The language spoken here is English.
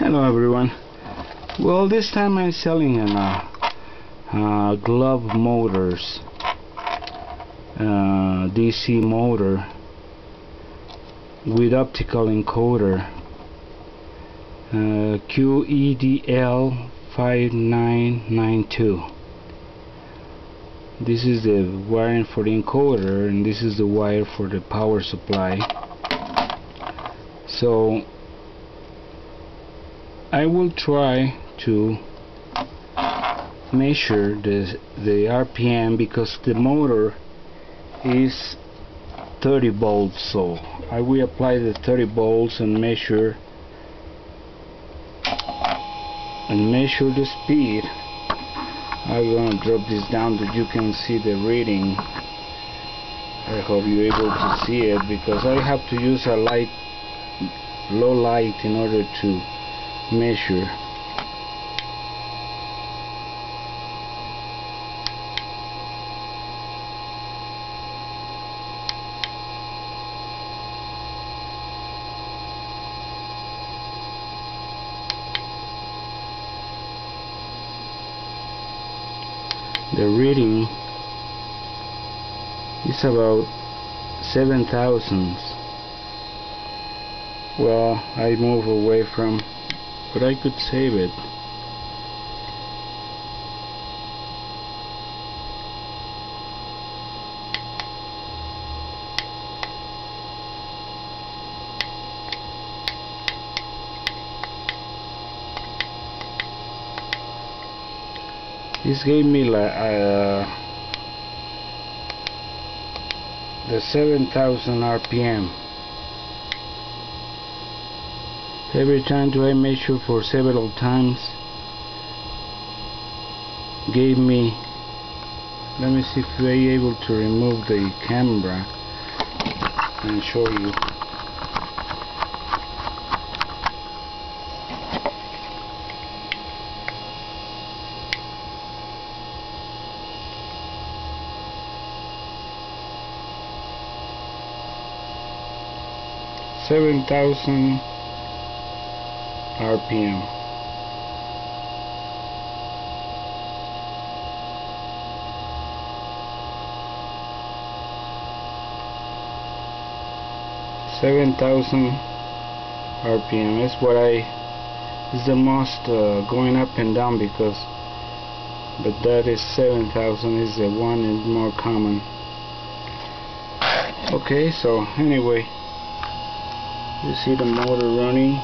Hello everyone. Well, this time I'm selling glove motors, DC motor with optical encoder, QEDL 5992. This is the wiring for the encoder, and this is the wire for the power supply. So I will try to measure the RPM, because the motor is 30 volts, so I will apply the 30 volts and measure the speed. I'm gonna drop this down that you can see the reading. I hope you're able to see it, because I have to use a low light in order to measure. The reading is about 7,000. Well, I move away from, but I could save it. This gave me the 7,000 RPM. Every time I measure for several times, gave me, let me see if I'm able to remove the camera and show you. $7,000 RPM. RPM is what is the most going up and down, because, but that is 7,000 is the one is more common. Okay, so anyway, you see the motor running.